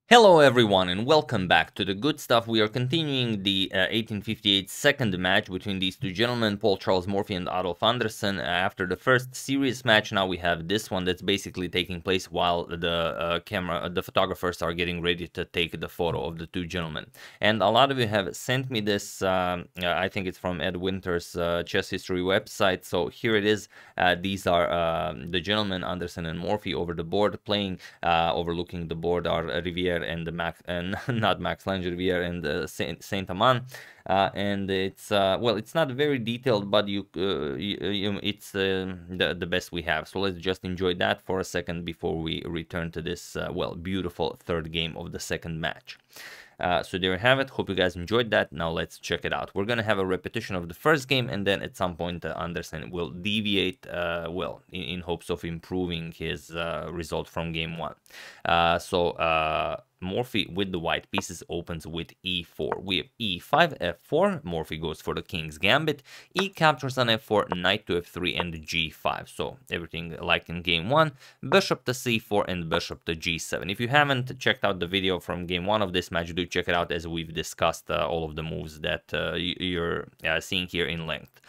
Hello everyone and welcome back to the good stuff. We are continuing the 1858 second match between these two gentlemen, Paul Charles Morphy and Adolf Anderssen. After the first serious match, now we have this one that's basically taking place while the photographers are getting ready to take the photo of the two gentlemen. And a lot of you have sent me this, I think it's from Ed Winter's chess history website. So here it is. These are the gentlemen, Anderssen and Morphy, over the board playing, overlooking the board are Riviere and the Max, and not Max Lange, Riviere and Saint Amand. And it's well, it's not very detailed, but it's the best we have. So let's just enjoy that for a second before we return to this well, beautiful third game of the second match. So there you have it. Hope you guys enjoyed that. Now let's check it out. We're gonna have a repetition of the first game, and then at some point Anderssen will deviate, well, in hopes of improving his result from game one. Morphy with the white pieces opens with e4. We have e5, f4. Morphy goes for the king's gambit. E captures on f4, knight to f3, and g5. So everything like in game one. Bishop to c4 and bishop to g7. If you haven't checked out the video from game one of this match, do check it out, as we've discussed all of the moves that you're seeing here in length.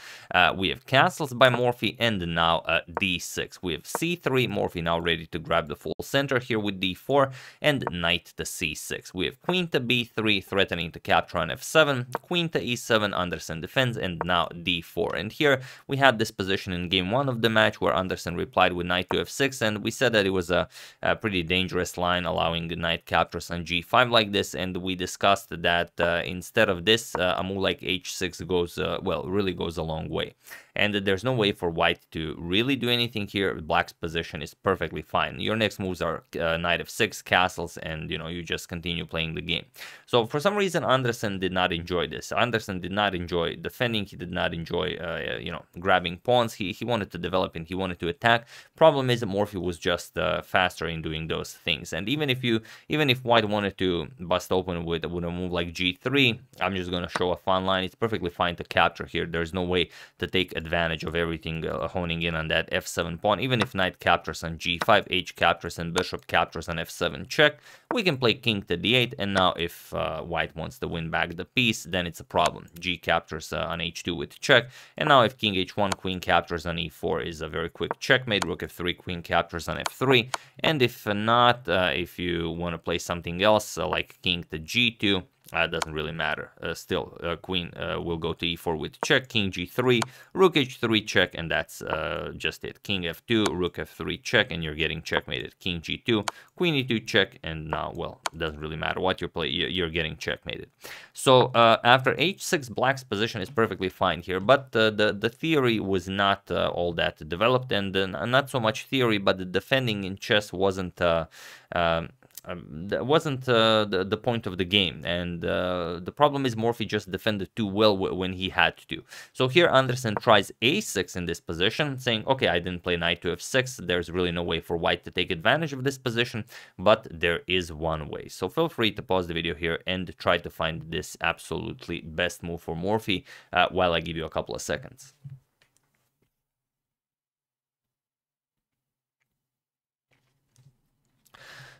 We have castles by Morphy, and now d6. We have c3. Morphy now ready to grab the full center here with d4, and knight to c6. We have queen to b3, threatening to capture on f7, queen to e7, Anderssen defends, and now d4. And here we had this position in game one of the match where Anderssen replied with knight to f6, and we said that it was a pretty dangerous line, allowing the knight captures on g5 like this, and we discussed that instead of this, a move like h6 goes, well, really goes a long way. And there's no way for white to really do anything here. Black's position is perfectly fine. Your next moves are knight f6, castles, and you just continue playing the game. So for some reason, Anderssen did not enjoy this. Anderssen did not enjoy defending. He did not enjoy, grabbing pawns. He wanted to develop and he wanted to attack. Problem is that Morphy was just faster in doing those things. And even if white wanted to bust open with a move like g3, I'm just gonna show a fun line. It's perfectly fine to capture here. There's no way to take advantage of everything honing in on that f7 pawn. Even if knight captures on g5, h captures, and bishop captures on f7 check, we can play king to d8. And now if white wants to win back the piece, then it's a problem. G captures on h2 with check, and now if king h1, queen captures on e4 is a very quick checkmate. Rook f3, queen captures on f3, and if not, if you want to play something else like king to g2, doesn't really matter. Still, queen will go to e4 with check, king g3, rook h3 check, and that's just it. King f2, rook f3 check, and you're getting checkmated. King g2, queen e2 check, and now, well, it doesn't really matter what you play, you're getting checkmated. So after h6, black's position is perfectly fine here, but the theory was not all that developed, and not so much theory, but the defending in chess wasn't that wasn't the point of the game, and the problem is Morphy just defended too well when he had to. So here Anderssen tries a6 in this position, saying, okay, I didn't play knight to f6, there's really no way for white to take advantage of this position, but there is one way. So feel free to pause the video here and try to find this absolutely best move for Morphy while I give you a couple of seconds.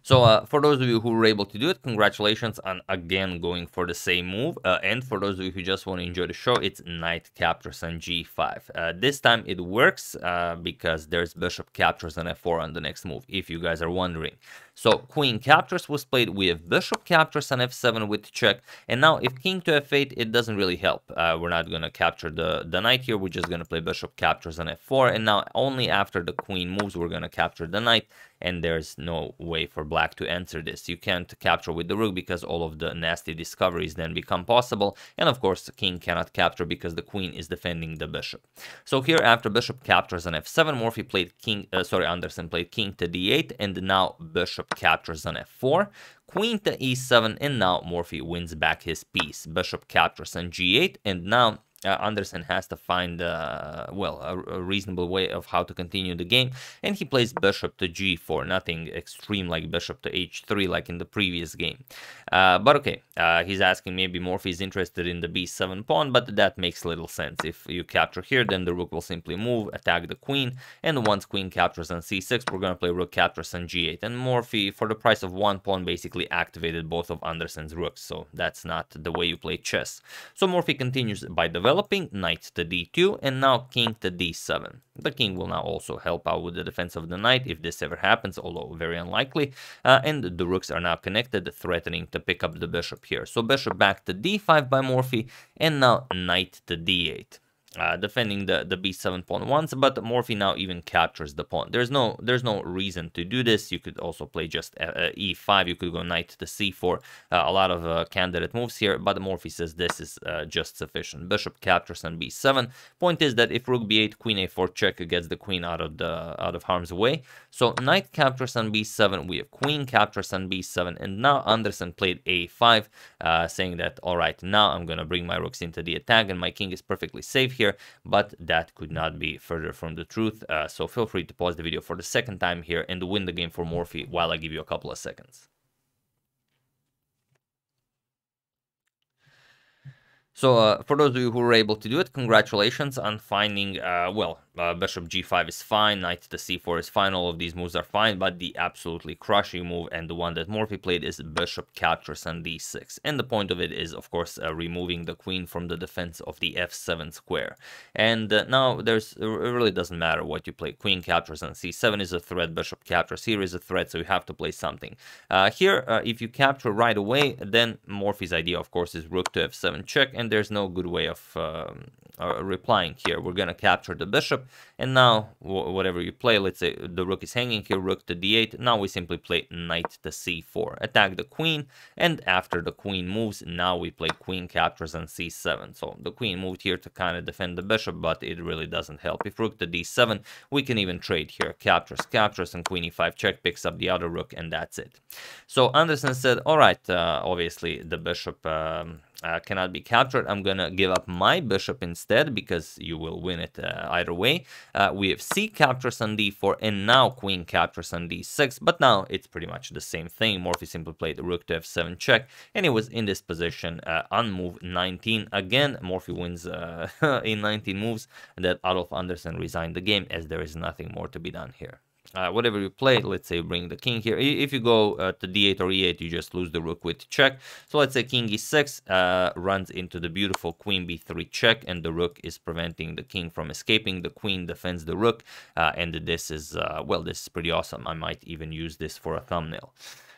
So for those of you who were able to do it, congratulations on again going for the same move. And for those of you who just want to enjoy the show, it's knight captures on g5. This time it works because there's bishop captures on f4 on the next move, if you guys are wondering. So queen captures was played, we have bishop captures on f7 with check, and now if king to f8, it doesn't really help. We're not going to capture the knight here, we're just going to play bishop captures on f4, and now only after the queen moves we're going to capture the knight, and there's no way for black to answer this. You can't capture with the rook because all of the nasty discoveries then become possible, and of course the king cannot capture because the queen is defending the bishop. So here after bishop captures on f7, Morphy played Anderssen played king to d8, and now bishop captures on f4, queen to e7, and now Morphy wins back his piece. Bishop captures on g8, and now Anderssen has to find, well, a reasonable way of how to continue the game, and he plays bishop to g4, nothing extreme like bishop to h3 like in the previous game. But okay, he's asking maybe Morphy is interested in the b7 pawn, but that makes little sense. If you capture here, then the rook will simply move, attack the queen, and once queen captures on c6, we're going to play rook captures on g8, and Morphy, for the price of one pawn, basically activated both of Anderssen's rooks, so that's not the way you play chess. So Morphy continues by developing, knight to d2, and now king to d7. The king will now also help out with the defense of the knight if this ever happens, although very unlikely, and the rooks are now connected, threatening to pick up the bishop here. So bishop back to d5 by Morphy, and now knight to d8. Defending the b7 pawn once, but Morphy now even captures the pawn. There's no reason to do this. You could also play just e5. You could go knight to c4. A lot of candidate moves here, but Morphy says this is just sufficient. Bishop captures on b7. Point is that if rook b8, queen a4 check gets the queen out of harm's way. So knight captures on b7. We have queen captures on b7, and now Anderssen played a5, saying that all right, now I'm gonna bring my rooks into the attack, and my king is perfectly safe here. But that could not be further from the truth, so feel free to pause the video for the second time here and win the game for Morphy while I give you a couple of seconds. So for those of you who were able to do it, congratulations on finding, well, bishop g5 is fine, knight to c4 is fine, all of these moves are fine, but the absolutely crushing move, and the one that Morphy played, is bishop captures on d6. And the point of it is, of course, removing the queen from the defense of the f7 square. And now it really doesn't matter what you play. Queen captures on c7 is a threat, bishop captures here is a threat, so you have to play something. Here, if you capture right away, then Morphy's idea, of course, is rook to f7 check, and there's no good way of replying here. We're gonna capture the bishop, and now whatever you play, let's say the rook is hanging here, rook to d8, now we simply play knight to c4, attack the queen, and after the queen moves, now we play queen captures on c7. So the queen moved here to kind of defend the bishop, but it really doesn't help. If rook to d7, we can even trade here, captures, and queen e5 check picks up the other rook, and that's it. So Anderssen said, all right, obviously the bishop cannot be captured. I'm gonna give up my bishop instead, because you will win it either way. We have c captures on d4, and now queen captures on d6, but now it's pretty much the same thing. Morphy simply played the rook to f7 check, and it was in this position on move 19. Again, Morphy wins in 19 moves, that Adolf Anderssen resigned the game, as there is nothing more to be done here. Whatever you play, let's say you bring the king here. If you go to d8 or e8, you just lose the rook with check. So let's say king e6 runs into the beautiful queen b3 check, and the rook is preventing the king from escaping. The queen defends the rook, and this is, well, this is pretty awesome. I might even use this for a thumbnail.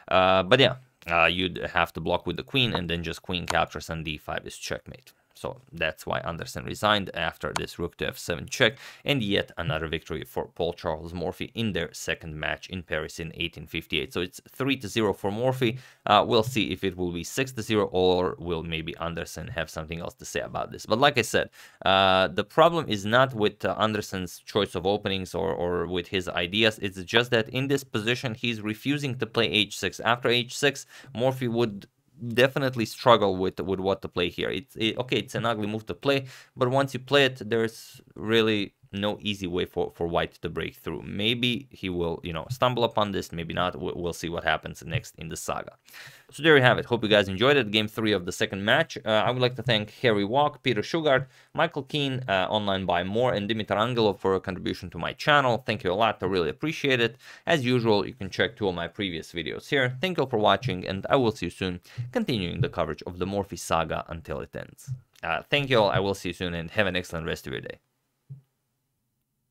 But yeah, you'd have to block with the queen, and then just queen captures on d5 is checkmate. So that's why Anderssen resigned after this rook to f7 check, and yet another victory for Paul Charles Morphy in their second match in Paris in 1858. So it's 3-0 for Morphy. We'll see if it will be 6-0, or will maybe Anderssen have something else to say about this. But like I said, the problem is not with Anderssen's choice of openings or with his ideas. It's just that in this position, he's refusing to play h6. After h6, Morphy would definitely struggle with what to play here. Okay, it's an ugly move to play, but once you play it, there's really no easy way for white to break through. Maybe he will, stumble upon this, maybe not. We'll see what happens next in the saga. So there you have it. Hope you guys enjoyed it. Game 3 of the second match. I would like to thank Harry Walk, Peter Shugart, Michael Keane, Online Buy More, and Dimitar Angelo for a contribution to my channel. Thank you a lot. I really appreciate it. As usual, you can check 2 of my previous videos here. Thank you all for watching, and I will see you soon, continuing the coverage of the Morphy saga until it ends. Thank you all. I will see you soon, and have an excellent rest of your day.